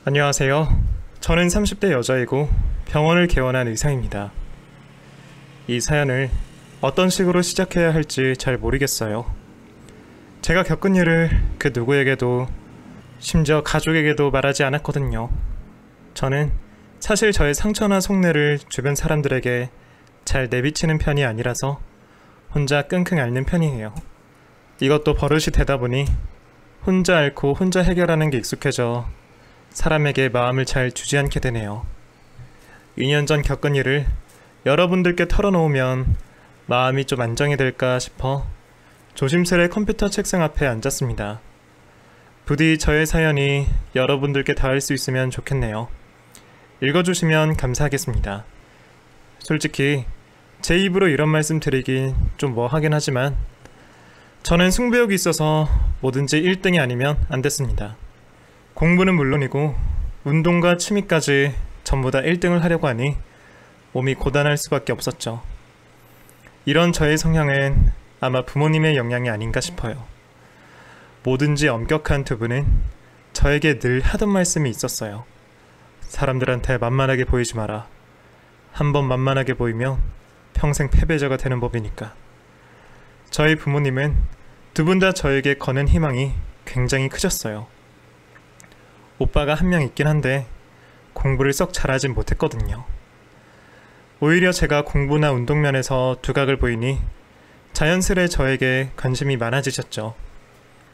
안녕하세요. 저는 30대 여자이고 병원을 개원한 의사입니다. 이 사연을 어떤 식으로 시작해야 할지 잘 모르겠어요. 제가 겪은 일을 그 누구에게도, 심지어 가족에게도 말하지 않았거든요. 저는 사실 저의 상처나 속내를 주변 사람들에게 잘 내비치는 편이 아니라서 혼자 끙끙 앓는 편이에요. 이것도 버릇이 되다 보니 혼자 앓고 혼자 해결하는 게 익숙해져 사람에게 마음을 잘 주지 않게 되네요. 2년 전 겪은 일을 여러분들께 털어놓으면 마음이 좀 안정이 될까 싶어 조심스레 컴퓨터 책상 앞에 앉았습니다. 부디 저의 사연이 여러분들께 닿을 수 있으면 좋겠네요. 읽어주시면 감사하겠습니다. 솔직히 제 입으로 이런 말씀 드리긴 좀 뭐하긴 하지만 저는 승부욕이 있어서 뭐든지 1등이 아니면 안 됐습니다. 공부는 물론이고 운동과 취미까지 전부 다 1등을 하려고 하니 몸이 고단할 수밖에 없었죠. 이런 저의 성향은 아마 부모님의 영향이 아닌가 싶어요. 뭐든지 엄격한 두 분은 저에게 늘 하던 말씀이 있었어요. 사람들한테 만만하게 보이지 마라. 한번 만만하게 보이면 평생 패배자가 되는 법이니까. 저희 부모님은 두 분 다 저에게 거는 희망이 굉장히 크셨어요. 오빠가 한 명 있긴 한데 공부를 썩 잘하진 못했거든요. 오히려 제가 공부나 운동면에서 두각을 보이니 자연스레 저에게 관심이 많아지셨죠.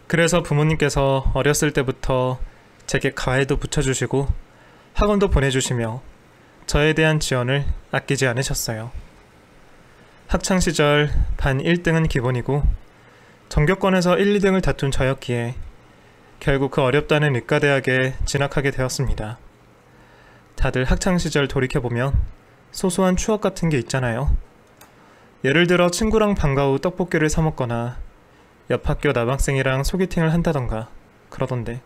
그래서 부모님께서 어렸을 때부터 제게 과외도 붙여주시고 학원도 보내주시며 저에 대한 지원을 아끼지 않으셨어요. 학창시절 반 1등은 기본이고 전교권에서 1, 2등을 다툰 저였기에 결국 그 어렵다는 의과대학에 진학하게 되었습니다. 다들 학창시절 돌이켜보면 소소한 추억 같은 게 있잖아요. 예를 들어 친구랑 방과 후 떡볶이를 사 먹거나 옆 학교 남학생이랑 소개팅을 한다던가 그러던데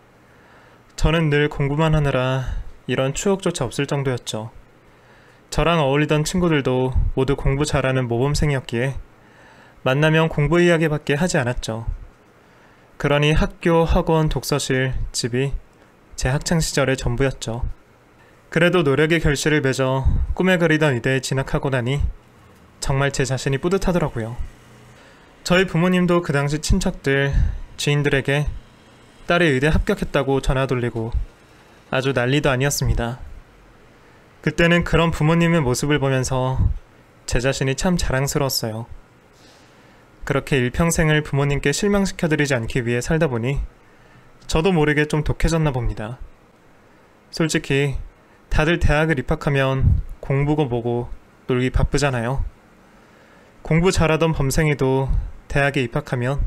저는 늘 공부만 하느라 이런 추억조차 없을 정도였죠. 저랑 어울리던 친구들도 모두 공부 잘하는 모범생이었기에 만나면 공부 이야기밖에 하지 않았죠. 그러니 학교, 학원, 독서실, 집이 제 학창시절의 전부였죠. 그래도 노력의 결실을 맺어 꿈에 그리던 의대에 진학하고 나니 정말 제 자신이 뿌듯하더라고요. 저희 부모님도 그 당시 친척들, 지인들에게 딸이 의대 합격했다고 전화 돌리고 아주 난리도 아니었습니다. 그때는 그런 부모님의 모습을 보면서 제 자신이 참 자랑스러웠어요. 그렇게 일평생을 부모님께 실망시켜드리지 않기 위해 살다 보니 저도 모르게 좀 독해졌나 봅니다. 솔직히 다들 대학을 입학하면 공부고 뭐고 놀기 바쁘잖아요. 공부 잘하던 범생이도 대학에 입학하면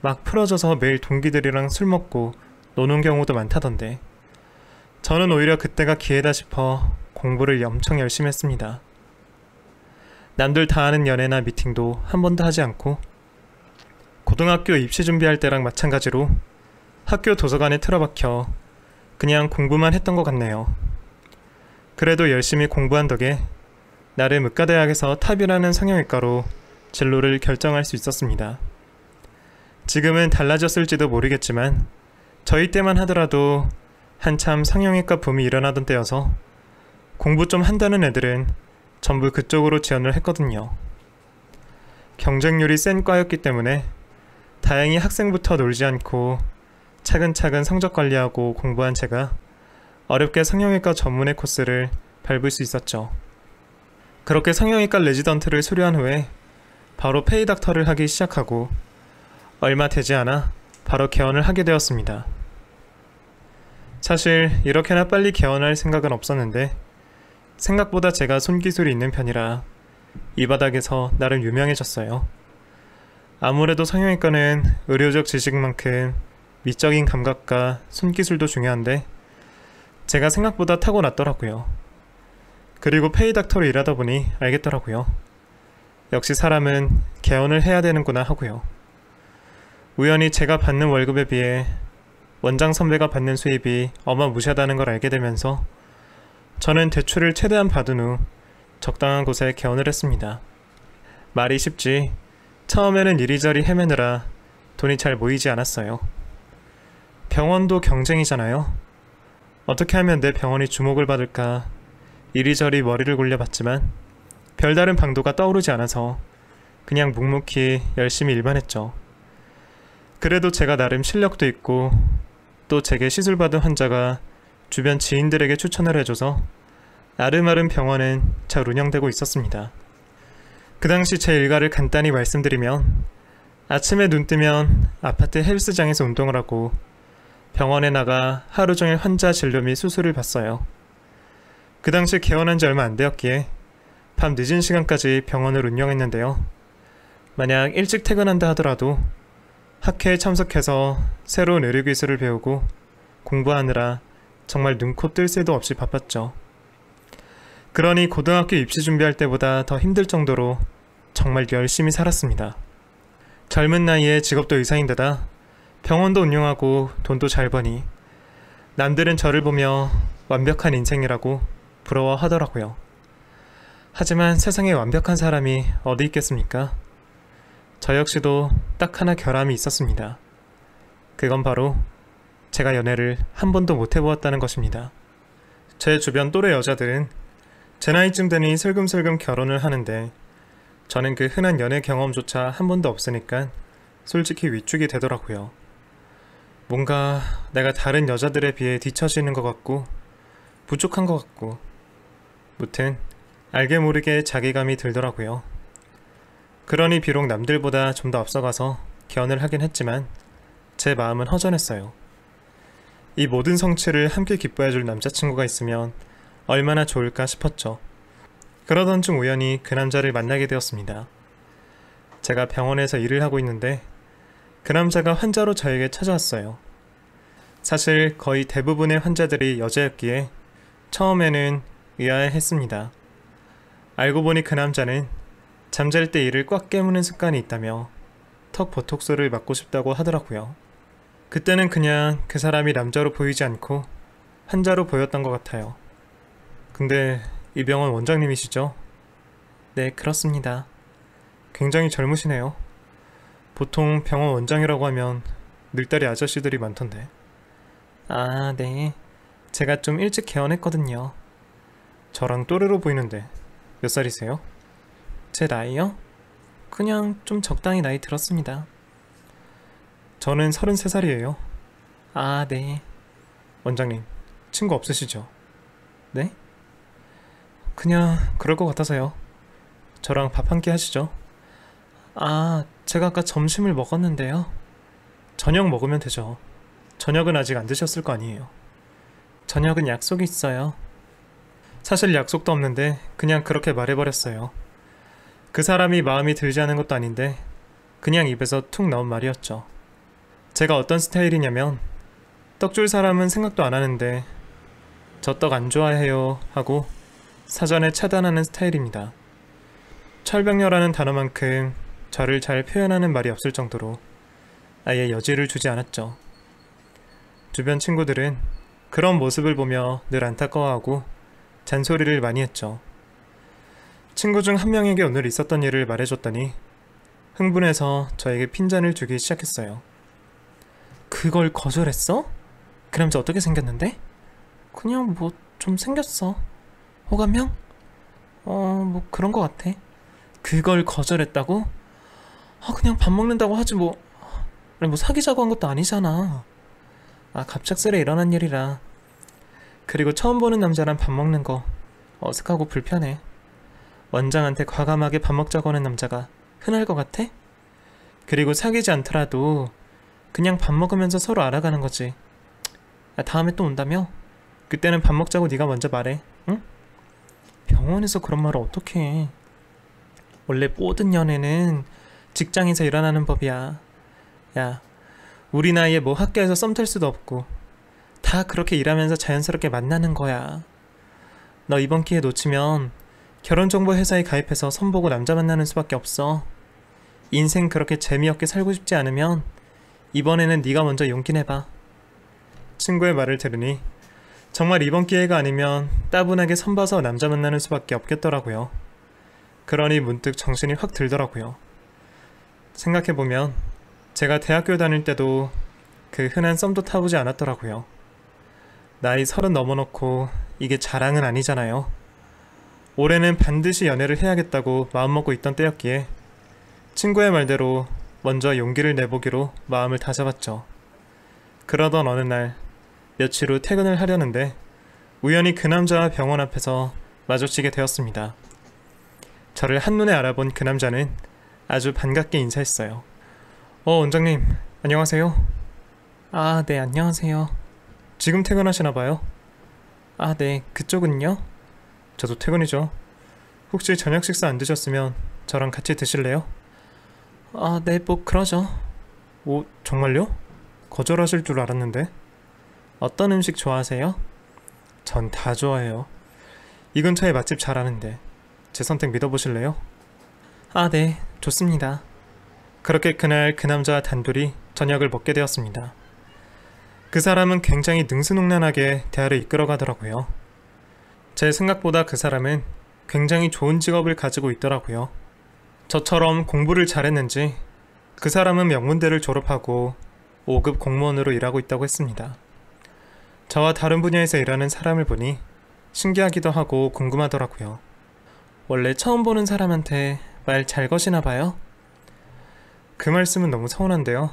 막 풀어져서 매일 동기들이랑 술 먹고 노는 경우도 많다던데 저는 오히려 그때가 기회다 싶어 공부를 엄청 열심히 했습니다. 남들 다 하는 연애나 미팅도 한 번도 하지 않고 고등학교 입시 준비할 때랑 마찬가지로 학교 도서관에 틀어박혀 그냥 공부만 했던 것 같네요. 그래도 열심히 공부한 덕에 나름 의과대학에서 탑이라는 성형외과로 진로를 결정할 수 있었습니다. 지금은 달라졌을지도 모르겠지만 저희 때만 하더라도 한참 성형외과 붐이 일어나던 때여서 공부 좀 한다는 애들은 전부 그쪽으로 지원을 했거든요. 경쟁률이 센 과였기 때문에 다행히 학생부터 놀지 않고 차근차근 성적 관리하고 공부한 제가 어렵게 성형외과 전문의 코스를 밟을 수 있었죠. 그렇게 성형외과 레지던트를 수료한 후에 바로 페이닥터를 하기 시작하고 얼마 되지 않아 바로 개원을 하게 되었습니다. 사실 이렇게나 빨리 개원할 생각은 없었는데 생각보다 제가 손기술이 있는 편이라 이 바닥에서 나름 유명해졌어요. 아무래도 성형외과는 의료적 지식만큼 미적인 감각과 손기술도 중요한데 제가 생각보다 타고났더라고요. 그리고 페이닥터로 일하다 보니 알겠더라고요. 역시 사람은 개원을 해야 되는구나 하고요. 우연히 제가 받는 월급에 비해 원장 선배가 받는 수입이 어마무시하다는 걸 알게 되면서 저는 대출을 최대한 받은 후 적당한 곳에 개원을 했습니다. 말이 쉽지 처음에는 이리저리 헤매느라 돈이 잘 모이지 않았어요. 병원도 경쟁이잖아요. 어떻게 하면 내 병원이 주목을 받을까 이리저리 머리를 굴려봤지만 별다른 방도가 떠오르지 않아서 그냥 묵묵히 열심히 일만 했죠. 그래도 제가 나름 실력도 있고 또 제게 시술받은 환자가 주변 지인들에게 추천을 해줘서 아름아름 병원은 잘 운영되고 있었습니다. 그 당시 제 일과를 간단히 말씀드리면 아침에 눈 뜨면 아파트 헬스장에서 운동을 하고 병원에 나가 하루 종일 환자 진료 및 수술을 봤어요. 그 당시 개원한 지 얼마 안 되었기에 밤 늦은 시간까지 병원을 운영했는데요. 만약 일찍 퇴근한다 하더라도 학회에 참석해서 새로운 의료기술을 배우고 공부하느라 정말 눈코 뜰 새도 없이 바빴죠. 그러니 고등학교 입시 준비할 때보다 더 힘들 정도로 정말 열심히 살았습니다. 젊은 나이에 직업도 의사인데다 병원도 운영하고 돈도 잘 버니 남들은 저를 보며 완벽한 인생이라고 부러워하더라고요. 하지만 세상에 완벽한 사람이 어디 있겠습니까? 저 역시도 딱 하나 결함이 있었습니다. 그건 바로 제가 연애를 한 번도 못 해보았다는 것입니다. 제 주변 또래 여자들은 제 나이쯤 되니 슬금슬금 결혼을 하는데 저는 그 흔한 연애 경험조차 한 번도 없으니까 솔직히 위축이 되더라고요. 뭔가 내가 다른 여자들에 비해 뒤처지는 것 같고 부족한 것 같고 무튼 알게 모르게 자괴감이 들더라고요. 그러니 비록 남들보다 좀 더 앞서가서 결혼을 하긴 했지만 제 마음은 허전했어요. 이 모든 성취를 함께 기뻐해줄 남자친구가 있으면 얼마나 좋을까 싶었죠. 그러던 중 우연히 그 남자를 만나게 되었습니다. 제가 병원에서 일을 하고 있는데 그 남자가 환자로 저에게 찾아왔어요. 사실 거의 대부분의 환자들이 여자였기에 처음에는 의아해했습니다. 알고 보니 그 남자는 잠잘 때 이를 꽉 깨무는 습관이 있다며 턱 보톡스를 맞고 싶다고 하더라고요. 그때는 그냥 그 사람이 남자로 보이지 않고 환자로 보였던 것 같아요. 근데 이 병원 원장님이시죠? 네, 그렇습니다. 굉장히 젊으시네요. 보통 병원 원장이라고 하면 늘다리 아저씨들이 많던데. 아, 네. 제가 좀 일찍 개원했거든요. 저랑 또래로 보이는데 몇 살이세요? 제 나이요? 그냥 좀 적당히 나이 들었습니다. 저는 33살이에요. 아, 네. 원장님, 친구 없으시죠? 네? 그냥 그럴 것 같아서요. 저랑 밥 한 끼 하시죠. 아, 제가 아까 점심을 먹었는데요. 저녁 먹으면 되죠. 저녁은 아직 안 드셨을 거 아니에요. 저녁은 약속이 있어요. 사실 약속도 없는데 그냥 그렇게 말해버렸어요. 그 사람이 마음이 들지 않은 것도 아닌데 그냥 입에서 툭 나온 말이었죠. 제가 어떤 스타일이냐면 떡 줄 사람은 생각도 안 하는데 저 떡 안 좋아해요 하고 사전에 차단하는 스타일입니다. 철벽녀라는 단어만큼 저를 잘 표현하는 말이 없을 정도로 아예 여지를 주지 않았죠. 주변 친구들은 그런 모습을 보며 늘 안타까워하고 잔소리를 많이 했죠. 친구 중 한 명에게 오늘 있었던 일을 말해줬더니 흥분해서 저에게 핀잔을 주기 시작했어요. 그걸 거절했어? 그 남자 어떻게 생겼는데? 그냥 뭐 좀 생겼어. 호감형? 뭐 그런 거 같아. 그걸 거절했다고? 그냥 밥 먹는다고 하지 뭐. 아니 뭐 사귀자고 한 것도 아니잖아. 갑작스레 일어난 일이라. 그리고 처음 보는 남자랑 밥 먹는 거 어색하고 불편해. 원장한테 과감하게 밥 먹자고 하는 남자가 흔할 것 같아? 그리고 사귀지 않더라도 그냥 밥 먹으면서 서로 알아가는 거지. 다음에 또 온다며? 그때는 밥 먹자고 네가 먼저 말해. 응? 병원에서 그런 말을 어떻게 해. 원래 모든 연애는 직장에서 일어나는 법이야. 야, 우리 나이에 뭐 학교에서 썸 탈 수도 없고 다 그렇게 일하면서 자연스럽게 만나는 거야. 너 이번 기회 놓치면 결혼정보 회사에 가입해서 선보고 남자 만나는 수밖에 없어. 인생 그렇게 재미없게 살고 싶지 않으면 이번에는 네가 먼저 용기 내봐. 친구의 말을 들으니 정말 이번 기회가 아니면 따분하게 선봐서 남자 만나는 수밖에 없겠더라고요. 그러니 문득 정신이 확 들더라고요. 생각해보면 제가 대학교 다닐 때도 그 흔한 썸도 타보지 않았더라고요. 나이 30 넘어놓고 이게 자랑은 아니잖아요. 올해는 반드시 연애를 해야겠다고 마음먹고 있던 때였기에 친구의 말대로 먼저 용기를 내보기로 마음을 다잡았죠. 그러던 어느 날 며칠 후 퇴근을 하려는데 우연히 그 남자와 병원 앞에서 마주치게 되었습니다. 저를 한눈에 알아본 그 남자는 아주 반갑게 인사했어요. 원장님, 안녕하세요. 아, 네, 안녕하세요. 지금 퇴근하시나봐요? 아, 네, 그쪽은요? 저도 퇴근이죠. 혹시 저녁 식사 안 드셨으면 저랑 같이 드실래요? 아, 네, 뭐 그러죠. 오, 정말요? 거절하실 줄 알았는데. 어떤 음식 좋아하세요? 전 다 좋아해요. 이 근처에 맛집 잘 아는데 제 선택 믿어보실래요? 아, 네, 좋습니다. 그렇게 그날 그 남자와 단둘이 저녁을 먹게 되었습니다. 그 사람은 굉장히 능수능란하게 대화를 이끌어가더라고요. 제 생각보다 그 사람은 굉장히 좋은 직업을 가지고 있더라고요. 저처럼 공부를 잘했는지 그 사람은 명문대를 졸업하고 5급 공무원으로 일하고 있다고 했습니다. 저와 다른 분야에서 일하는 사람을 보니 신기하기도 하고 궁금하더라고요. 원래 처음 보는 사람한테 말 잘 거시나 봐요? 그 말씀은 너무 서운한데요.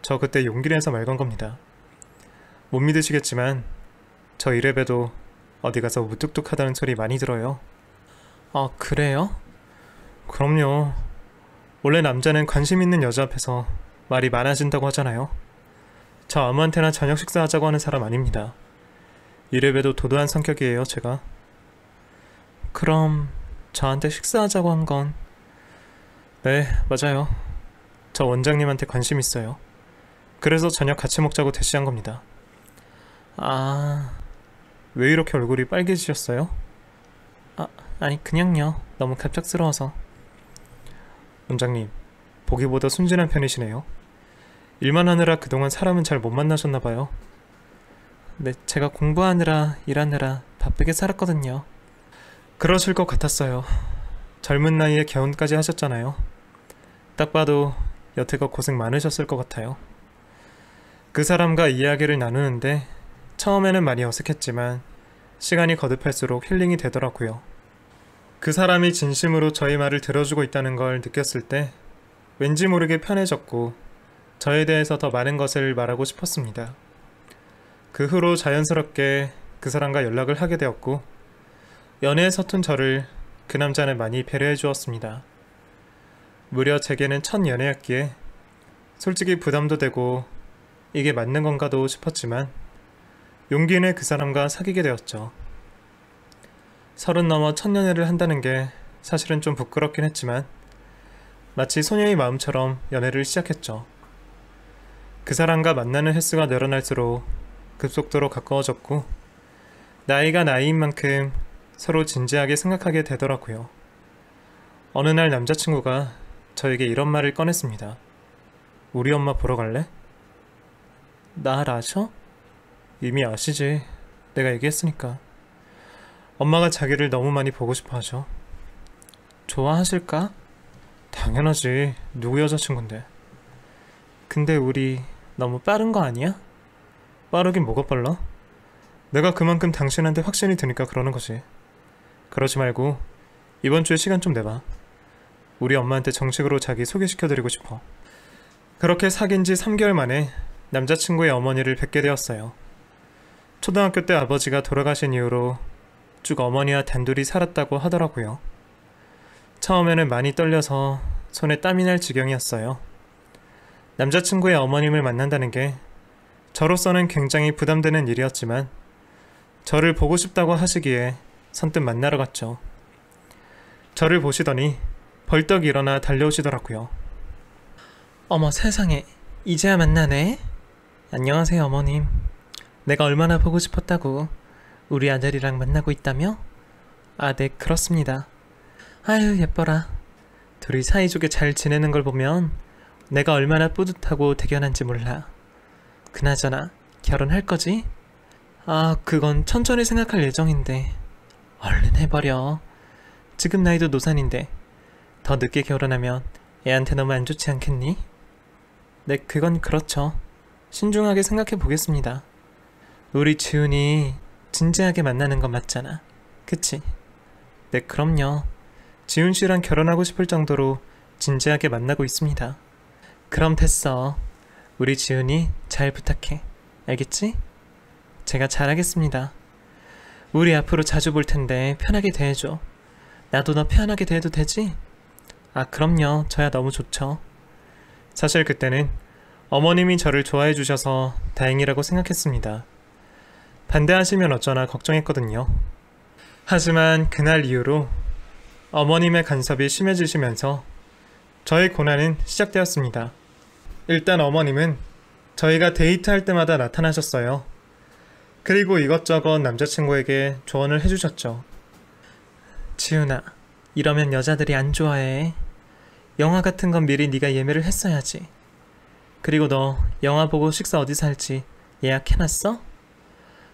저 그때 용기를 내서 말 건 겁니다. 못 믿으시겠지만 저 이래봬도 어디 가서 무뚝뚝하다는 소리 많이 들어요. 아, 그래요? 그럼요. 원래 남자는 관심 있는 여자 앞에서 말이 많아진다고 하잖아요. 저 아무한테나 저녁 식사하자고 하는 사람 아닙니다. 이래봬도 도도한 성격이에요, 제가. 그럼 저한테 식사하자고 한 건? 네, 맞아요. 저 원장님한테 관심 있어요. 그래서 저녁 같이 먹자고 대시한 겁니다. 아, 왜 이렇게 얼굴이 빨개지셨어요? 아니 그냥요. 너무 갑작스러워서. 원장님, 보기보다 순진한 편이시네요. 일만 하느라 그동안 사람은 잘 못 만나셨나봐요. 네, 제가 공부하느라 일하느라 바쁘게 살았거든요. 그러실 것 같았어요. 젊은 나이에 결혼까지 하셨잖아요. 딱 봐도 여태껏 고생 많으셨을 것 같아요. 그 사람과 이야기를 나누는데 처음에는 많이 어색했지만 시간이 거듭할수록 힐링이 되더라고요. 그 사람이 진심으로 저희 말을 들어주고 있다는 걸 느꼈을 때 왠지 모르게 편해졌고 저에 대해서 더 많은 것을 말하고 싶었습니다. 그 후로 자연스럽게 그 사람과 연락을 하게 되었고 연애에 서툰 저를 그 남자는 많이 배려해 주었습니다. 무려 제게는 첫 연애였기에 솔직히 부담도 되고 이게 맞는 건가도 싶었지만 용기 내 그 사람과 사귀게 되었죠. 30 넘어 첫 연애를 한다는 게 사실은 좀 부끄럽긴 했지만 마치 소녀의 마음처럼 연애를 시작했죠. 그 사람과 만나는 횟수가 늘어날수록 급속도로 가까워졌고 나이가 나이인 만큼 서로 진지하게 생각하게 되더라고요. 어느 날 남자친구가 저에게 이런 말을 꺼냈습니다. 우리 엄마 보러 갈래? 날 아셔? 이미 아시지. 내가 얘기했으니까. 엄마가 자기를 너무 많이 보고 싶어 하죠. 좋아하실까? 당연하지. 누구 여자친구인데. 근데 우리 너무 빠른 거 아니야? 빠르긴 뭐가 빨라? 내가 그만큼 당신한테 확신이 드니까 그러는 거지. 그러지 말고 이번 주에 시간 좀 내봐. 우리 엄마한테 정식으로 자기 소개시켜드리고 싶어. 그렇게 사귄 지 3개월 만에 남자친구의 어머니를 뵙게 되었어요. 초등학교 때 아버지가 돌아가신 이후로 쭉 어머니와 단둘이 살았다고 하더라고요. 처음에는 많이 떨려서 손에 땀이 날 지경이었어요. 남자친구의 어머님을 만난다는 게 저로서는 굉장히 부담되는 일이었지만 저를 보고 싶다고 하시기에 선뜻 만나러 갔죠. 저를 보시더니 벌떡 일어나 달려오시더라고요. 어머 세상에, 이제야 만나네. 안녕하세요 어머님. 내가 얼마나 보고 싶었다고. 우리 아들이랑 만나고 있다며? 아, 네 그렇습니다. 아유 예뻐라. 둘이 사이좋게 잘 지내는 걸 보면 내가 얼마나 뿌듯하고 대견한지 몰라. 그나저나 결혼할 거지? 아, 그건 천천히 생각할 예정인데. 얼른 해버려. 지금 나이도 노산인데 더 늦게 결혼하면 애한테 너무 안 좋지 않겠니? 네, 그건 그렇죠. 신중하게 생각해 보겠습니다. 우리 지훈이 진지하게 만나는 건 맞잖아. 그치? 네, 그럼요. 지훈 씨랑 결혼하고 싶을 정도로 진지하게 만나고 있습니다. 그럼 됐어. 우리 지훈이 잘 부탁해. 알겠지? 제가 잘하겠습니다. 우리 앞으로 자주 볼 텐데 편하게 대해줘. 나도 너 편하게 대해도 되지? 아, 그럼요. 저야 너무 좋죠. 사실 그때는 어머님이 저를 좋아해 주셔서 다행이라고 생각했습니다. 반대하시면 어쩌나 걱정했거든요. 하지만 그날 이후로 어머님의 간섭이 심해지시면서 저의 고난은 시작되었습니다. 일단 어머님은 저희가 데이트할 때마다 나타나셨어요. 그리고 이것저것 남자친구에게 조언을 해주셨죠. 지훈아, 이러면 여자들이 안 좋아해. 영화 같은 건 미리 네가 예매를 했어야지. 그리고 너 영화 보고 식사 어디서 할지 예약해놨어?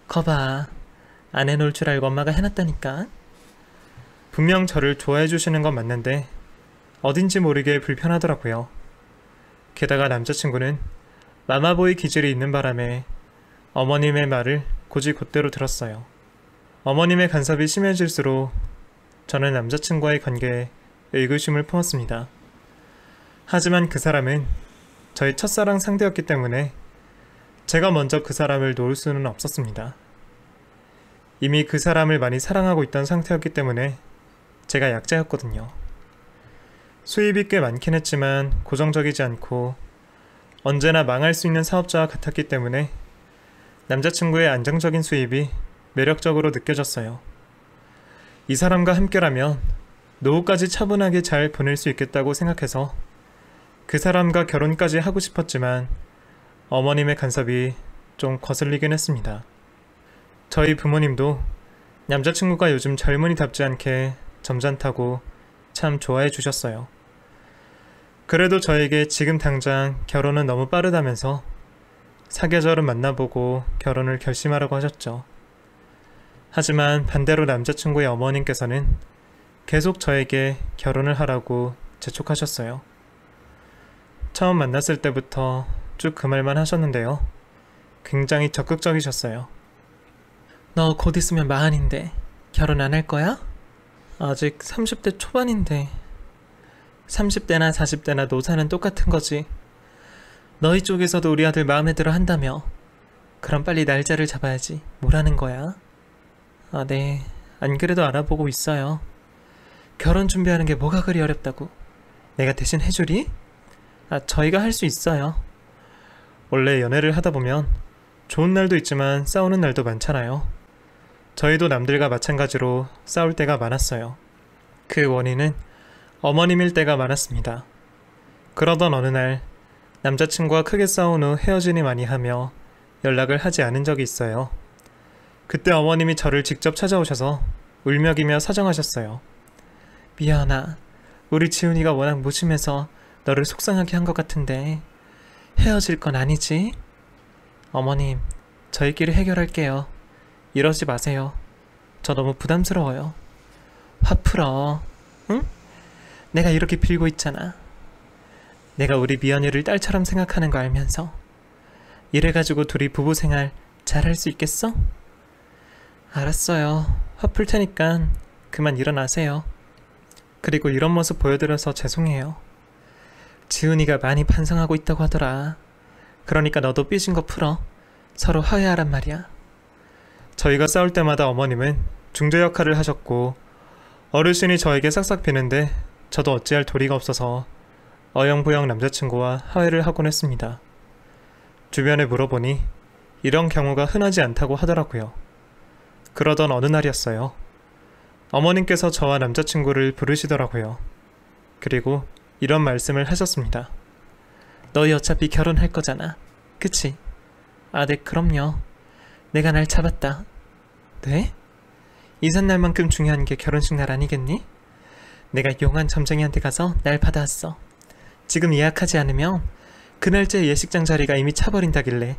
거봐, 안 해놓을 줄 알고 엄마가 해놨다니까. 분명 저를 좋아해 주시는 건 맞는데 어딘지 모르게 불편하더라고요. 게다가 남자친구는 마마보이 기질이 있는 바람에 어머님의 말을 곧이곧대로 들었어요. 어머님의 간섭이 심해질수록 저는 남자친구와의 관계에 의구심을 품었습니다. 하지만 그 사람은 저의 첫사랑 상대였기 때문에 제가 먼저 그 사람을 놓을 수는 없었습니다. 이미 그 사람을 많이 사랑하고 있던 상태였기 때문에 제가 약자였거든요. 수입이 꽤 많긴 했지만 고정적이지 않고 언제나 망할 수 있는 사업자와 같았기 때문에 남자친구의 안정적인 수입이 매력적으로 느껴졌어요. 이 사람과 함께라면 노후까지 차분하게 잘 보낼 수 있겠다고 생각해서 그 사람과 결혼까지 하고 싶었지만 어머님의 간섭이 좀 거슬리긴 했습니다. 저희 부모님도 남자친구가 요즘 젊은이답지 않게 점잖다고 참 좋아해 주셨어요. 그래도 저에게 지금 당장 결혼은 너무 빠르다면서 사계절은 만나보고 결혼을 결심하라고 하셨죠. 하지만 반대로 남자친구의 어머님께서는 계속 저에게 결혼을 하라고 재촉하셨어요. 처음 만났을 때부터 쭉 그 말만 하셨는데요. 굉장히 적극적이셨어요. 너 곧 있으면 40인데 결혼 안 할 거야? 아직 30대 초반인데. 30대나 40대나 노사는 똑같은 거지. 너희 쪽에서도 우리 아들 마음에 들어 한다며. 그럼 빨리 날짜를 잡아야지. 뭐라는 거야? 아, 네. 안 그래도 알아보고 있어요. 결혼 준비하는 게 뭐가 그리 어렵다고. 내가 대신 해주리? 아, 저희가 할 수 있어요. 원래 연애를 하다 보면 좋은 날도 있지만 싸우는 날도 많잖아요. 저희도 남들과 마찬가지로 싸울 때가 많았어요. 그 원인은 어머님일 때가 많았습니다. 그러던 어느 날 남자친구와 크게 싸운 후 헤어지니 많이 하며 연락을 하지 않은 적이 있어요. 그때 어머님이 저를 직접 찾아오셔서 울며기며 사정하셨어요. 미안하. 우리 지훈이가 워낙 무심해서 너를 속상하게 한 것 같은데 헤어질 건 아니지? 어머님, 저희끼리 해결할게요. 이러지 마세요. 저 너무 부담스러워요. 화 풀어. 응? 내가 이렇게 빌고 있잖아. 내가 우리 미연이를 딸처럼 생각하는 거 알면서 이래가지고 둘이 부부 생활 잘 할 수 있겠어? 알았어요. 화 풀 테니까 그만 일어나세요. 그리고 이런 모습 보여드려서 죄송해요. 지훈이가 많이 반성하고 있다고 하더라. 그러니까 너도 삐진 거 풀어. 서로 화해하란 말이야. 저희가 싸울 때마다 어머님은 중재 역할을 하셨고 어르신이 저에게 싹싹 비는데 저도 어찌할 도리가 없어서 어영부영 남자친구와 화해를 하곤 했습니다. 주변에 물어보니 이런 경우가 흔하지 않다고 하더라고요. 그러던 어느 날이었어요. 어머님께서 저와 남자친구를 부르시더라고요. 그리고 이런 말씀을 하셨습니다. 너희 어차피 결혼할 거잖아. 그치? 아, 네, 그럼요. 내가 날 잡았다. 네? 이삿날만큼 중요한 게 결혼식 날 아니겠니? 내가 용한 점쟁이한테 가서 날 받아왔어. 지금 예약하지 않으면 그날째 예식장 자리가 이미 차버린다길래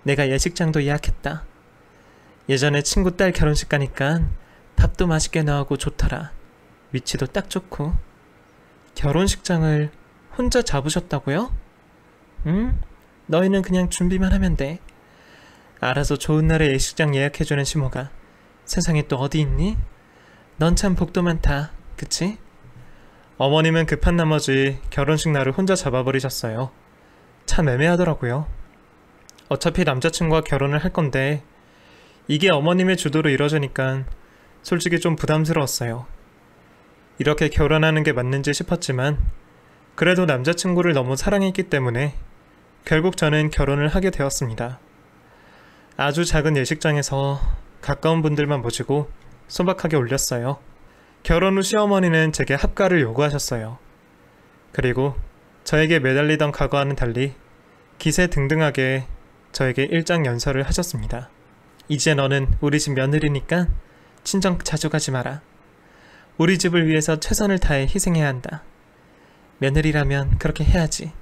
내가 예식장도 예약했다. 예전에 친구 딸 결혼식 가니까 밥도 맛있게 나오고 좋더라. 위치도 딱 좋고. 결혼식장을 혼자 잡으셨다고요? 응? 너희는 그냥 준비만 하면 돼. 알아서 좋은 날에 예식장 예약해주는 시모가 세상에 또 어디 있니? 넌 참 복도 많다, 그치? 어머님은 급한 나머지 결혼식 날을 혼자 잡아버리셨어요. 참 애매하더라고요. 어차피 남자친구와 결혼을 할 건데 이게 어머님의 주도로 이뤄지니까 솔직히 좀 부담스러웠어요. 이렇게 결혼하는 게 맞는지 싶었지만 그래도 남자친구를 너무 사랑했기 때문에 결국 저는 결혼을 하게 되었습니다. 아주 작은 예식장에서 가까운 분들만 모시고 소박하게 올렸어요. 결혼 후 시어머니는 제게 합가를 요구하셨어요. 그리고 저에게 매달리던 과거와는 달리 기세등등하게 저에게 일장연설을 하셨습니다. 이제 너는 우리 집 며느리니까 친정 자주 가지 마라. 우리 집을 위해서 최선을 다해 희생해야 한다. 며느리라면 그렇게 해야지.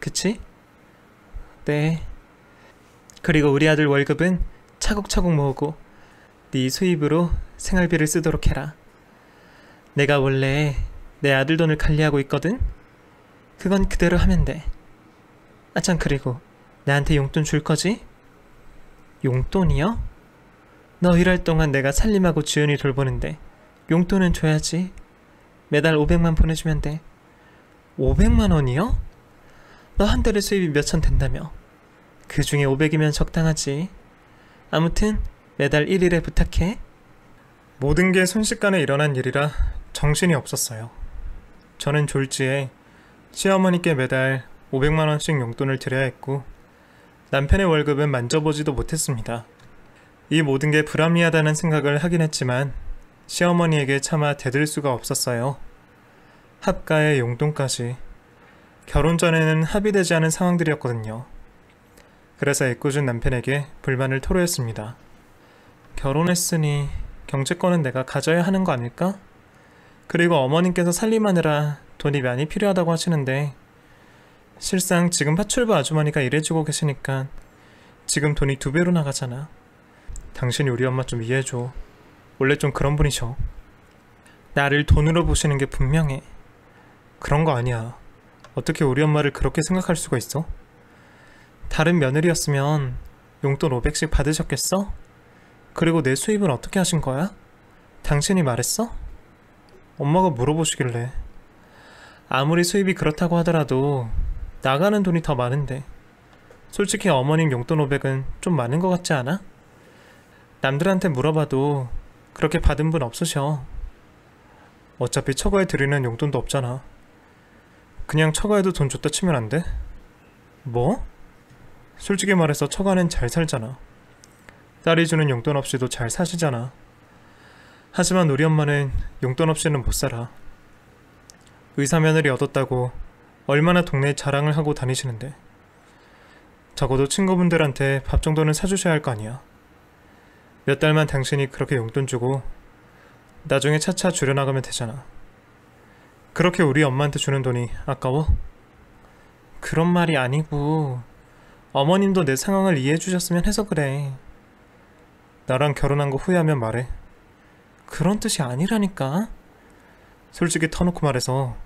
그치? 네. 그리고 우리 아들 월급은 차곡차곡 모으고 네 수입으로 생활비를 쓰도록 해라. 내가 원래 내 아들 돈을 관리하고 있거든? 그건 그대로 하면 돼. 아참, 그리고 나한테 용돈 줄 거지? 용돈이요? 너 일할 동안 내가 살림하고 주연이 돌보는데 용돈은 줘야지. 매달 500만 보내주면 돼. 500만 원이요? 너 한 달에 수입이 몇천 된다며. 그 중에 500이면 적당하지. 아무튼 매달 1일에 부탁해. 모든 게 순식간에 일어난 일이라 정신이 없었어요. 저는 졸지에 시어머니께 매달 500만 원씩 용돈을 드려야 했고 남편의 월급은 만져보지도 못했습니다. 이 모든 게 불합리하다는 생각을 하긴 했지만 시어머니에게 차마 대들 수가 없었어요. 합가에 용돈까지. 결혼 전에는 합의되지 않은 상황들이었거든요. 그래서 애꿎은 남편에게 불만을 토로했습니다. 결혼했으니 경제권은 내가 가져야 하는 거 아닐까? 그리고 어머님께서 살림하느라 돈이 많이 필요하다고 하시는데 실상 지금 파출부 아주머니가 일해주고 계시니까 지금 돈이 2배로 나가잖아. 당신이 우리 엄마 좀 이해해줘. 원래 좀 그런 분이셔. 나를 돈으로 보시는 게 분명해. 그런 거 아니야. 어떻게 우리 엄마를 그렇게 생각할 수가 있어? 다른 며느리였으면 용돈 500씩 받으셨겠어? 그리고 내 수입은 어떻게 하신 거야? 당신이 말했어? 엄마가 물어보시길래. 아무리 수입이 그렇다고 하더라도 나가는 돈이 더 많은데 솔직히 어머님 용돈 500은 좀 많은 것 같지 않아? 남들한테 물어봐도 그렇게 받은 분 없으셔. 어차피 처가에 드리는 용돈도 없잖아. 그냥 처가에도 돈 줬다 치면 안 돼? 뭐? 솔직히 말해서 처가는 잘 살잖아. 딸이 주는 용돈 없이도 잘 사시잖아. 하지만 우리 엄마는 용돈 없이는 못 살아. 의사 며느리 얻었다고 얼마나 동네에 자랑을 하고 다니시는데 적어도 친구분들한테 밥 정도는 사주셔야 할 거 아니야. 몇 달만 당신이 그렇게 용돈 주고 나중에 차차 줄여나가면 되잖아. 그렇게 우리 엄마한테 주는 돈이 아까워? 그런 말이 아니고 어머님도 내 상황을 이해해 주셨으면 해서 그래. 나랑 결혼한 거 후회하면 말해. 그런 뜻이 아니라니까. 솔직히 터놓고 말해서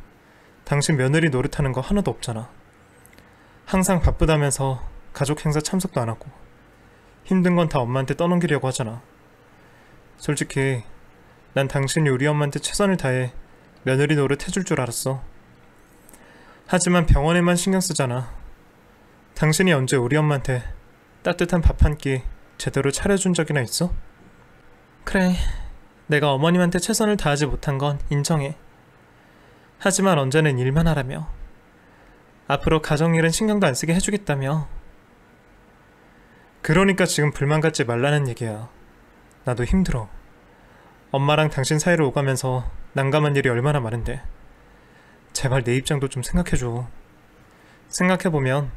당신 며느리 노릇하는 거 하나도 없잖아. 항상 바쁘다면서 가족 행사 참석도 안 하고 힘든 건 다 엄마한테 떠넘기려고 하잖아. 솔직히 난 당신이 우리 엄마한테 최선을 다해 며느리 노릇 해줄 줄 알았어. 하지만 병원에만 신경 쓰잖아. 당신이 언제 우리 엄마한테 따뜻한 밥 한 끼 제대로 차려준 적이나 있어? 그래, 내가 어머님한테 최선을 다하지 못한 건 인정해. 하지만 언제는 일만 하라며. 앞으로 가정일은 신경도 안 쓰게 해주겠다며. 그러니까 지금 불만 갖지 말라는 얘기야. 나도 힘들어. 엄마랑 당신 사이를 오가면서 난감한 일이 얼마나 많은데 제발 내 입장도 좀 생각해줘. 생각해보면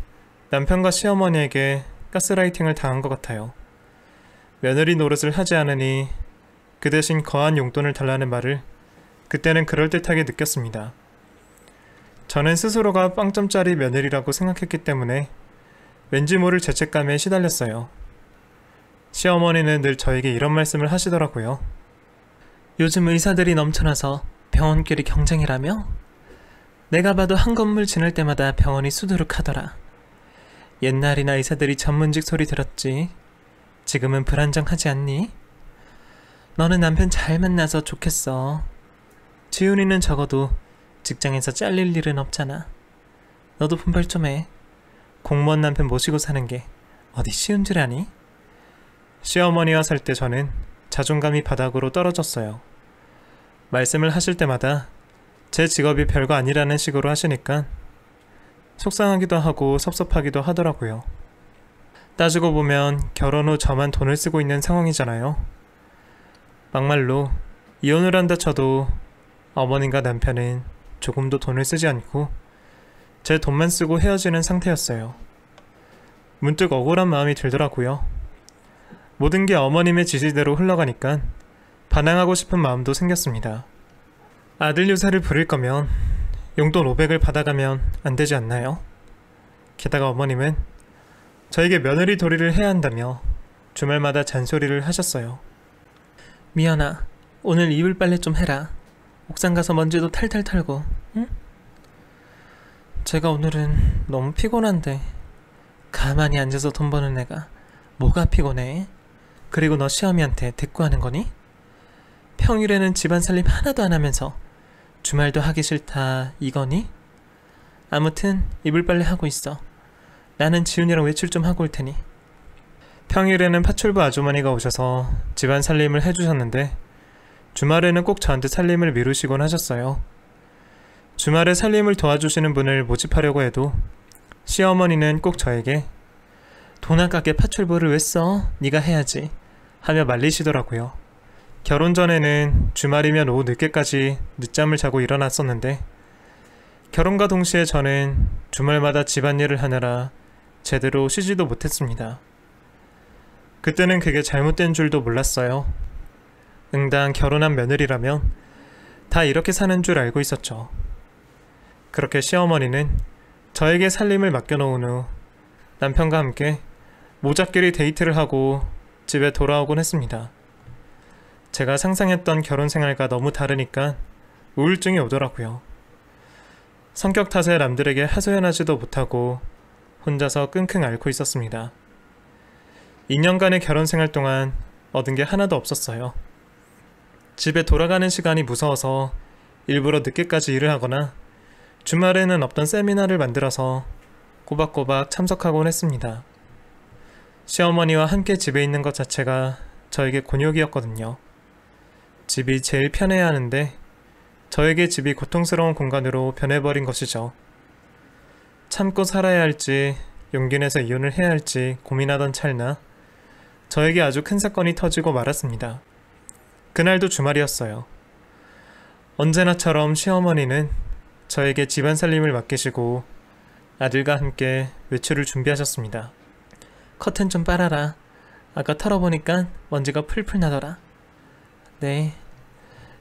남편과 시어머니에게 가스라이팅을 당한 것 같아요. 며느리 노릇을 하지 않으니 그 대신 거한 용돈을 달라는 말을 그때는 그럴듯하게 느꼈습니다. 저는 스스로가 빵점짜리 며느리라고 생각했기 때문에 왠지 모를 죄책감에 시달렸어요. 시어머니는 늘 저에게 이런 말씀을 하시더라고요. 요즘 의사들이 넘쳐나서 병원끼리 경쟁이라며? 내가 봐도 한 건물 지날 때마다 병원이 수두룩하더라. 옛날이나 의사들이 전문직 소리 들었지. 지금은 불안정하지 않니? 너는 남편 잘 만나서 좋겠어. 지훈이는 적어도 직장에서 잘릴 일은 없잖아. 너도 분발 좀 해. 공무원 남편 모시고 사는 게 어디 쉬운 줄 아니? 시어머니와 살 때 저는 자존감이 바닥으로 떨어졌어요. 말씀을 하실 때마다 제 직업이 별거 아니라는 식으로 하시니까 속상하기도 하고 섭섭하기도 하더라고요. 따지고 보면 결혼 후 저만 돈을 쓰고 있는 상황이잖아요. 막말로 이혼을 한다 쳐도 어머님과 남편은 조금도 돈을 쓰지 않고 제 돈만 쓰고 헤어지는 상태였어요. 문득 억울한 마음이 들더라고요. 모든 게 어머님의 지시대로 흘러가니까 반항하고 싶은 마음도 생겼습니다. 아들 유사를 부릴 거면 용돈 500을 받아가면 안 되지 않나요? 게다가 어머님은 저에게 며느리 도리를 해야 한다며 주말마다 잔소리를 하셨어요. 미연아, 오늘 이불 빨래 좀 해라. 옥상 가서 먼지도 탈탈 털고, 응? 제가 오늘은 너무 피곤한데 가만히 앉아서 돈 버는 애가 뭐가 피곤해? 그리고 너 시어미한테 대꾸하는 거니? 평일에는 집안 살림 하나도 안 하면서 주말도 하기 싫다 이거니? 아무튼 이불 빨래 하고 있어. 나는 지훈이랑 외출 좀 하고 올 테니. 평일에는 파출부 아주머니가 오셔서 집안 살림을 해주셨는데 주말에는 꼭 저한테 살림을 미루시곤 하셨어요. 주말에 살림을 도와주시는 분을 모집하려고 해도 시어머니는 꼭 저에게 돈 아깝게 파출부를 왜 써? 네가 해야지 하며 말리시더라고요. 결혼 전에는 주말이면 오후 늦게까지 늦잠을 자고 일어났었는데 결혼과 동시에 저는 주말마다 집안일을 하느라 제대로 쉬지도 못했습니다. 그때는 그게 잘못된 줄도 몰랐어요. 응당 결혼한 며느리라면 다 이렇게 사는 줄 알고 있었죠. 그렇게 시어머니는 저에게 살림을 맡겨놓은 후 남편과 함께 모자끼리 데이트를 하고 집에 돌아오곤 했습니다. 제가 상상했던 결혼 생활과 너무 다르니까 우울증이 오더라고요. 성격 탓에 남들에게 하소연하지도 못하고 혼자서 끙끙 앓고 있었습니다. 2년간의 결혼 생활 동안 얻은 게 하나도 없었어요. 집에 돌아가는 시간이 무서워서 일부러 늦게까지 일을 하거나 주말에는 없던 세미나를 만들어서 꼬박꼬박 참석하곤 했습니다. 시어머니와 함께 집에 있는 것 자체가 저에게 곤욕이었거든요. 집이 제일 편해야 하는데 저에게 집이 고통스러운 공간으로 변해버린 것이죠. 참고 살아야 할지 용기 내서 이혼을 해야 할지 고민하던 찰나 저에게 아주 큰 사건이 터지고 말았습니다. 그날도 주말이었어요. 언제나처럼 시어머니는 저에게 집안 살림을 맡기시고 아들과 함께 외출을 준비하셨습니다. 커튼 좀 빨아라. 아까 털어보니까 먼지가 풀풀 나더라. 네.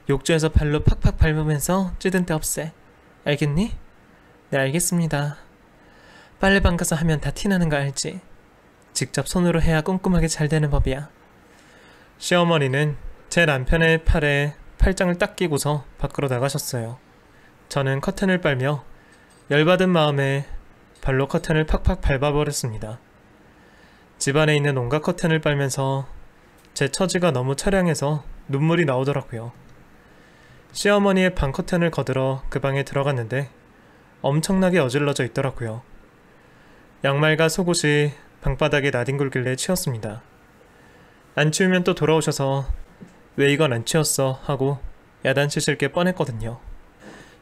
욕조에서 발로 팍팍 밟으면서 찌든 데 없애. 알겠니? 네, 알겠습니다. 빨래방 가서 하면 다 티나는 거 알지? 직접 손으로 해야 꼼꼼하게 잘 되는 법이야. 시어머니는 제 남편의 팔에 팔짱을 딱 끼고서 밖으로 나가셨어요. 저는 커튼을 빨며 열받은 마음에 발로 커튼을 팍팍 밟아버렸습니다. 집안에 있는 온갖 커튼을 빨면서 제 처지가 너무 처량해서 눈물이 나오더라고요. 시어머니의 방 커튼을 거들어 그 방에 들어갔는데 엄청나게 어질러져 있더라고요. 양말과 속옷이 방바닥에 나뒹굴길래 치웠습니다. 안 치우면 또 돌아오셔서 왜 이건 안 치웠어? 하고 야단치실 게 뻔했거든요.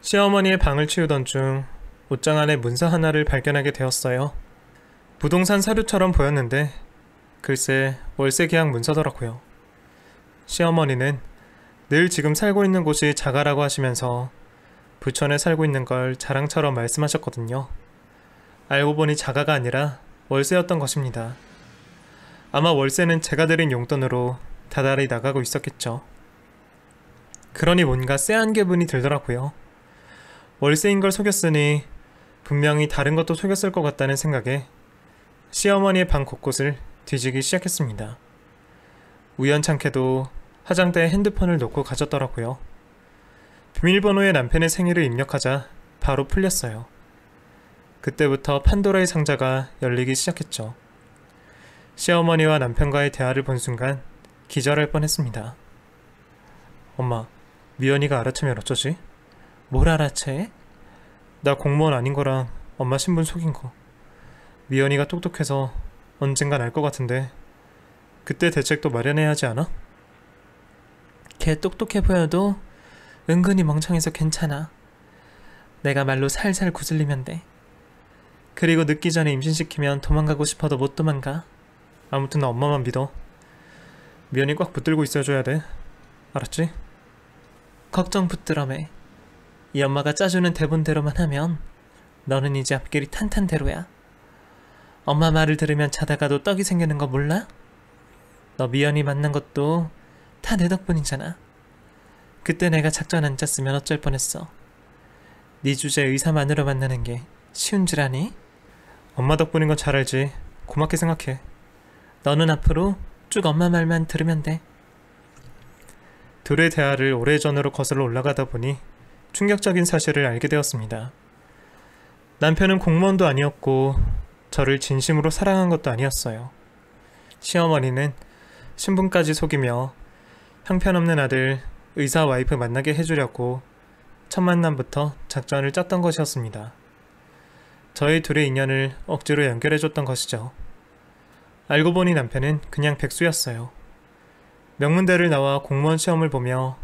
시어머니의 방을 치우던 중 옷장 안에 문서 하나를 발견하게 되었어요. 부동산 서류처럼 보였는데 글쎄 월세 계약 문서더라고요. 시어머니는 늘 지금 살고 있는 곳이 자가라고 하시면서 부천에 살고 있는 걸 자랑처럼 말씀하셨거든요. 알고 보니 자가가 아니라 월세였던 것입니다. 아마 월세는 제가 드린 용돈으로 다달이 나가고 있었겠죠. 그러니 뭔가 쎄한 기분이 들더라고요. 월세인 걸 속였으니 분명히 다른 것도 속였을 것 같다는 생각에 시어머니의 방 곳곳을 뒤지기 시작했습니다. 우연찮게도 화장대에 핸드폰을 놓고 가졌더라고요. 비밀번호에 남편의 생일을 입력하자 바로 풀렸어요. 그때부터 판도라의 상자가 열리기 시작했죠. 시어머니와 남편과의 대화를 본 순간 기절할 뻔했습니다. 엄마, 미연이가 알아채면 어쩌지? 뭘 알아채? 나 공무원 아닌 거랑 엄마 신분 속인 거. 미연이가 똑똑해서 언젠간 알 것 같은데 그때 대책도 마련해야 하지 않아? 걔 똑똑해 보여도 은근히 멍청해서 괜찮아. 내가 말로 살살 구슬리면 돼. 그리고 늦기 전에 임신시키면 도망가고 싶어도 못 도망가. 아무튼 나 엄마만 믿어. 미연이 꽉 붙들고 있어줘야 돼. 알았지? 걱정 붙들어매. 이 엄마가 짜주는 대본대로만 하면 너는 이제 앞길이 탄탄대로야. 엄마 말을 들으면 자다가도 떡이 생기는 거 몰라? 너 미연이 만난 것도 다 내 덕분이잖아. 그때 내가 작전 안 짰으면 어쩔 뻔했어. 네 주제 의사만으로 만나는 게 쉬운 줄 아니? 엄마 덕분인 건 잘 알지. 고맙게 생각해. 너는 앞으로 쭉 엄마 말만 들으면 돼. 둘의 대화를 오래전으로 거슬러 올라가다 보니 충격적인 사실을 알게 되었습니다. 남편은 공무원도 아니었고 저를 진심으로 사랑한 것도 아니었어요. 시어머니는 신분까지 속이며 형편없는 아들 의사 와이프 만나게 해주려고 첫 만남부터 작전을 짰던 것이었습니다. 저희 둘의 인연을 억지로 연결해줬던 것이죠. 알고 보니 남편은 그냥 백수였어요. 명문대를 나와 공무원 시험을 보며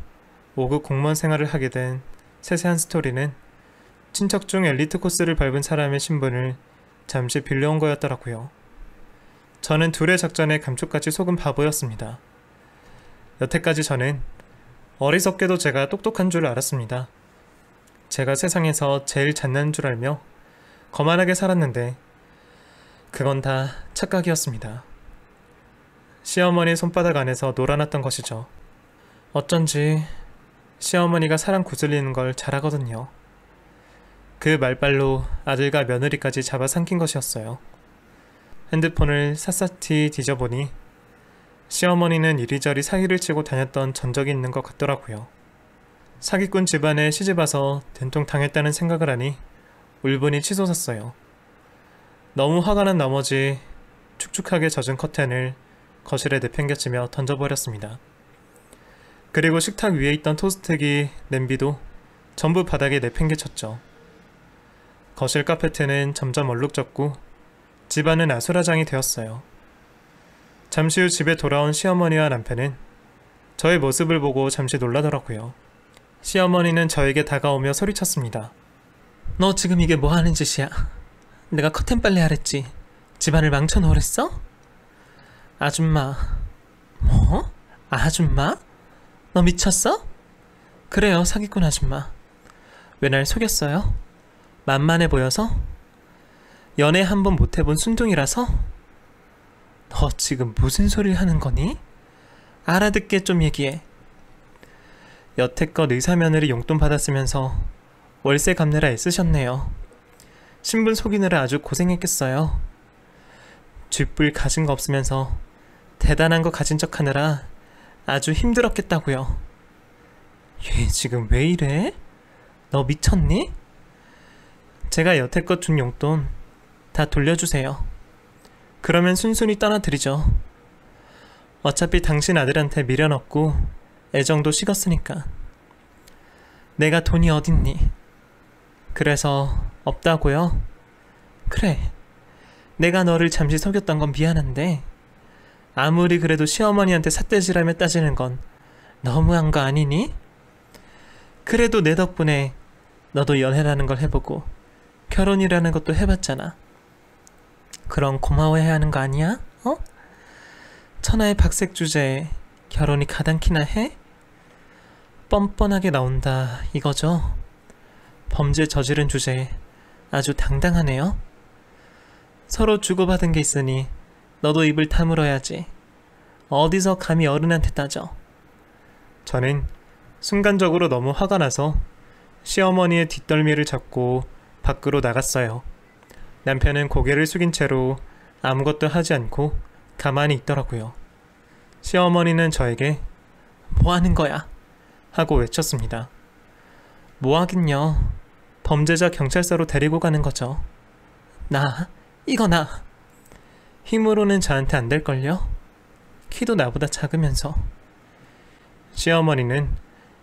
5급 공무원 생활을 하게 된 세세한 스토리는 친척 중 엘리트 코스를 밟은 사람의 신분을 잠시 빌려온 거였더라고요. 저는 둘의 작전에 감쪽같이 속은 바보였습니다. 여태까지 저는 어리석게도 제가 똑똑한 줄 알았습니다. 제가 세상에서 제일 잘난 줄 알며 거만하게 살았는데 그건 다 착각이었습니다. 시어머니 손바닥 안에서 놀아났던 것이죠. 어쩐지 시어머니가 사랑 구슬리는 걸 잘하거든요. 그 말발로 아들과 며느리까지 잡아삼킨 것이었어요. 핸드폰을 샅샅이 뒤져보니 시어머니는 이리저리 사기를 치고 다녔던 전적이 있는 것 같더라고요. 사기꾼 집안에 시집와서 된통 당했다는 생각을 하니 울분이 치솟았어요. 너무 화가 난 나머지 축축하게 젖은 커튼을 거실에 내팽개치며 던져버렸습니다. 그리고 식탁 위에 있던 토스트기, 냄비도 전부 바닥에 내팽개쳤죠. 거실 카페트는 점점 얼룩졌고 집안은 아수라장이 되었어요. 잠시 후 집에 돌아온 시어머니와 남편은 저의 모습을 보고 잠시 놀라더라고요. 시어머니는 저에게 다가오며 소리쳤습니다. 너 지금 이게 뭐 하는 짓이야? 내가 커튼 빨래 하랬지. 집안을 망쳐놓으랬어? 아줌마. 뭐? 아줌마? 너 미쳤어? 그래요, 사기꾼 아줌마. 왜 날 속였어요? 만만해 보여서? 연애 한 번 못 해본 순둥이라서? 너 지금 무슨 소리를 하는 거니? 알아듣게 좀 얘기해. 여태껏 의사며느리 용돈 받았으면서 월세 갚느라 애쓰셨네요. 신분 속이느라 아주 고생했겠어요. 쥐뿔 가진 거 없으면서 대단한 거 가진 척 하느라 아주 힘들었겠다고요. 얘 지금 왜 이래? 너 미쳤니? 제가 여태껏 준 용돈 다 돌려주세요. 그러면 순순히 떠나드리죠. 어차피 당신 아들한테 미련 없고 애정도 식었으니까. 내가 돈이 어딨니? 그래서 없다고요? 그래. 내가 너를 잠시 속였던 건 미안한데 아무리 그래도 시어머니한테 삿대질하며 따지는 건 너무한 거 아니니? 그래도 내 덕분에 너도 연애라는 걸 해보고 결혼이라는 것도 해봤잖아. 그럼 고마워해야 하는 거 아니야? 어? 천하의 박색 주제에 결혼이 가당키나 해? 뻔뻔하게 나온다 이거죠? 범죄 저지른 주제에 아주 당당하네요. 서로 주고받은 게 있으니 너도 입을 다물어야지. 어디서 감히 어른한테 따져. 저는 순간적으로 너무 화가 나서 시어머니의 뒷덜미를 잡고 밖으로 나갔어요. 남편은 고개를 숙인 채로 아무것도 하지 않고 가만히 있더라고요. 시어머니는 저에게 뭐 하는 거야? 하고 외쳤습니다. 뭐 하긴요. 범죄자 경찰서로 데리고 가는 거죠. 이거 나. 힘으로는 저한테 안 될걸요? 키도 나보다 작으면서. 시어머니는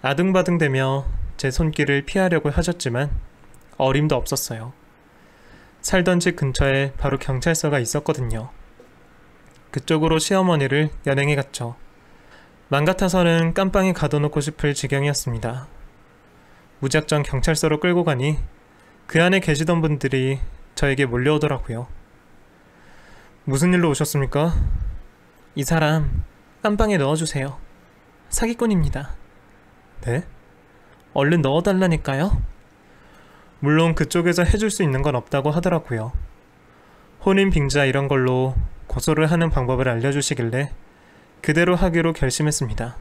아등바등대며 제 손길을 피하려고 하셨지만 어림도 없었어요. 살던 집 근처에 바로 경찰서가 있었거든요. 그쪽으로 시어머니를 연행해 갔죠. 맘 같아서는 깜빵에 가둬놓고 싶을 지경이었습니다. 무작정 경찰서로 끌고 가니 그 안에 계시던 분들이 저에게 몰려오더라고요. 무슨 일로 오셨습니까? 이 사람 깜빵에 넣어주세요. 사기꾼입니다. 네? 얼른 넣어달라니까요. 물론 그쪽에서 해줄 수 있는 건 없다고 하더라고요. 혼인 빙자 이런 걸로 고소를 하는 방법을 알려주시길래 그대로 하기로 결심했습니다.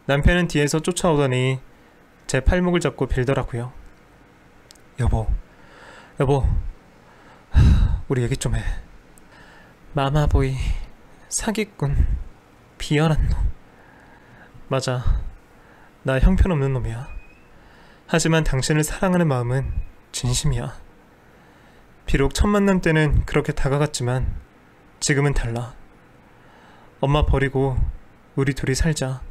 남편은 뒤에서 쫓아오더니 제 팔목을 잡고 빌더라고요. 여보, 우리 얘기 좀 해. 마마보이, 사기꾼, 비열한 놈. 맞아, 나 형편없는 놈이야. 하지만 당신을 사랑하는 마음은 진심이야. 비록 첫 만남 때는 그렇게 다가갔지만 지금은 달라. 엄마 버리고 우리 둘이 살자.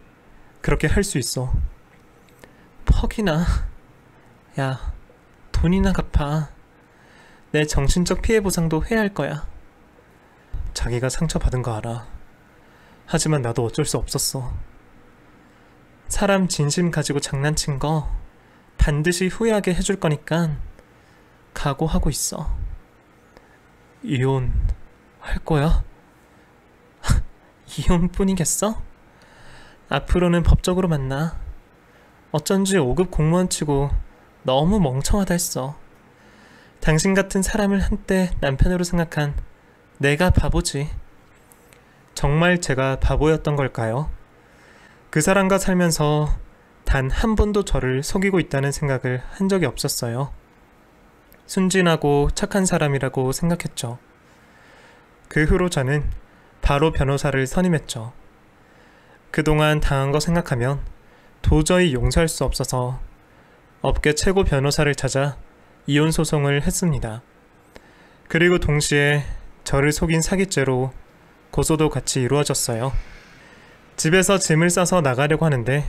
그렇게 할 수 있어. 퍽이나. 야, 돈이나 갚아. 내 정신적 피해 보상도 회할 거야. 자기가 상처받은 거 알아. 하지만 나도 어쩔 수 없었어. 사람 진심 가지고 장난친 거 반드시 후회하게 해줄 거니까 각오하고 있어. 이혼 할 거야? 이혼뿐이겠어? 앞으로는 법적으로 만나. 어쩐지 5급 공무원 치고 너무 멍청하다 했어. 당신 같은 사람을 한때 남편으로 생각한 내가 바보지. 정말 제가 바보였던 걸까요? 그 사람과 살면서 단 한 번도 저를 속이고 있다는 생각을 한 적이 없었어요. 순진하고 착한 사람이라고 생각했죠. 그 후로 저는 바로 변호사를 선임했죠. 그동안 당한 거 생각하면 도저히 용서할 수 없어서 업계 최고 변호사를 찾아 이혼 소송을 했습니다. 그리고 동시에 저를 속인 사기죄로 고소도 같이 이루어졌어요. 집에서 짐을 싸서 나가려고 하는데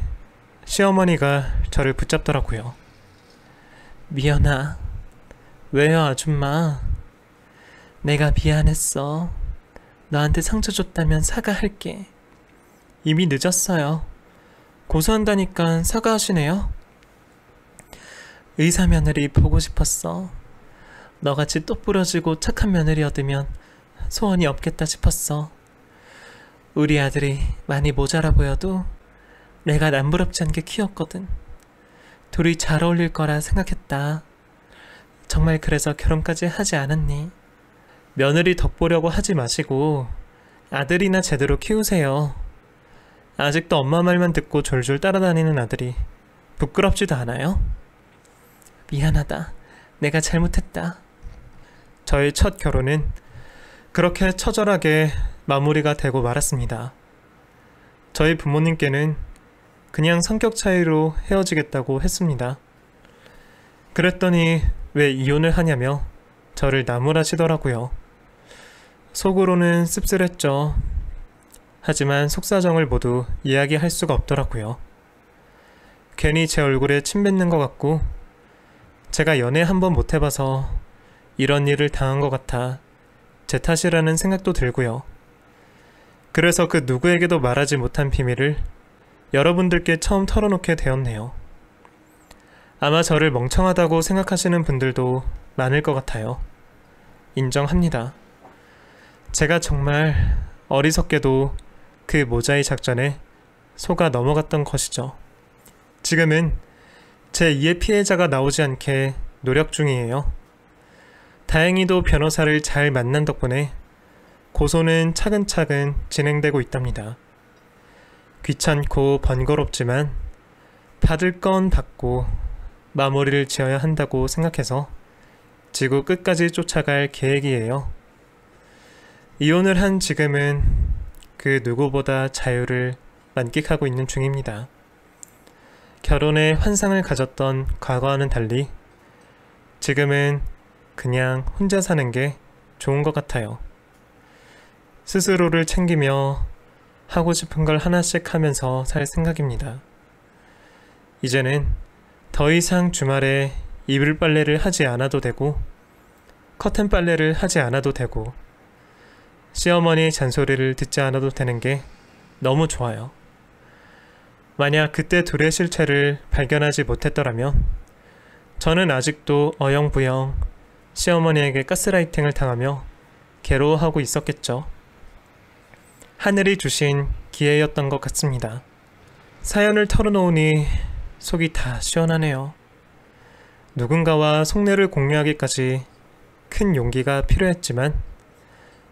시어머니가 저를 붙잡더라고요. 미연아. 왜요, 아줌마? 내가 미안했어. 너한테 상처 줬다면 사과할게. 이미 늦었어요. 고소한다니까 사과하시네요. 의사 며느리 보고 싶었어. 너같이 똑부러지고 착한 며느리 얻으면 소원이 없겠다 싶었어. 우리 아들이 많이 모자라 보여도 내가 남부럽지 않게 키웠거든. 둘이 잘 어울릴 거라 생각했다. 정말 그래서 결혼까지 하지 않았니? 며느리 덕보려고 하지 마시고 아들이나 제대로 키우세요. 아직도 엄마 말만 듣고 졸졸 따라다니는 아들이 부끄럽지도 않아요? 미안하다. 내가 잘못했다. 저의 첫 결혼은 그렇게 처절하게 마무리가 되고 말았습니다. 저희 부모님께는 그냥 성격 차이로 헤어지겠다고 했습니다. 그랬더니 왜 이혼을 하냐며 저를 나무라시더라고요. 속으로는 씁쓸했죠. 하지만 속사정을 모두 이야기할 수가 없더라고요. 괜히 제 얼굴에 침 뱉는 것 같고 제가 연애 한번 못 해봐서 이런 일을 당한 것 같아 제 탓이라는 생각도 들고요. 그래서 그 누구에게도 말하지 못한 비밀을 여러분들께 처음 털어놓게 되었네요. 아마 저를 멍청하다고 생각하시는 분들도 많을 것 같아요. 인정합니다. 제가 정말 어리석게도 그 모자의 작전에 속아 넘어갔던 것이죠. 지금은 제2의 피해자가 나오지 않게 노력 중이에요. 다행히도 변호사를 잘 만난 덕분에 고소는 차근차근 진행되고 있답니다. 귀찮고 번거롭지만 받을 건 받고 마무리를 지어야 한다고 생각해서 지구 끝까지 쫓아갈 계획이에요. 이혼을 한 지금은 그 누구보다 자유를 만끽하고 있는 중입니다. 결혼에 환상을 가졌던 과거와는 달리 지금은 그냥 혼자 사는 게 좋은 것 같아요. 스스로를 챙기며 하고 싶은 걸 하나씩 하면서 살 생각입니다. 이제는 더 이상 주말에 이불 빨래를 하지 않아도 되고 커튼 빨래를 하지 않아도 되고 시어머니 잔소리를 듣지 않아도 되는 게 너무 좋아요. 만약 그때 둘의 실체를 발견하지 못했더라면 저는 아직도 어영부영 시어머니에게 가스라이팅을 당하며 괴로워하고 있었겠죠. 하늘이 주신 기회였던 것 같습니다. 사연을 털어놓으니 속이 다 시원하네요. 누군가와 속내를 공유하기까지 큰 용기가 필요했지만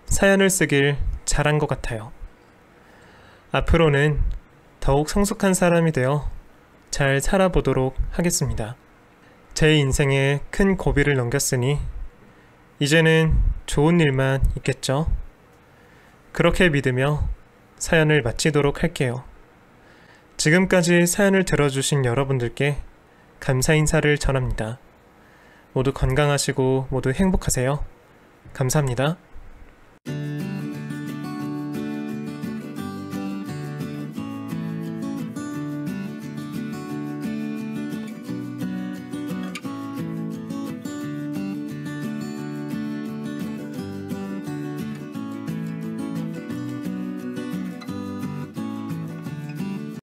사연을 쓰길 잘한 것 같아요. 앞으로는 더욱 성숙한 사람이 되어 잘 살아보도록 하겠습니다. 제 인생에 큰 고비를 넘겼으니 이제는 좋은 일만 있겠죠? 그렇게 믿으며 사연을 마치도록 할게요. 지금까지 사연을 들어주신 여러분들께 감사 인사를 전합니다. 모두 건강하시고 모두 행복하세요. 감사합니다.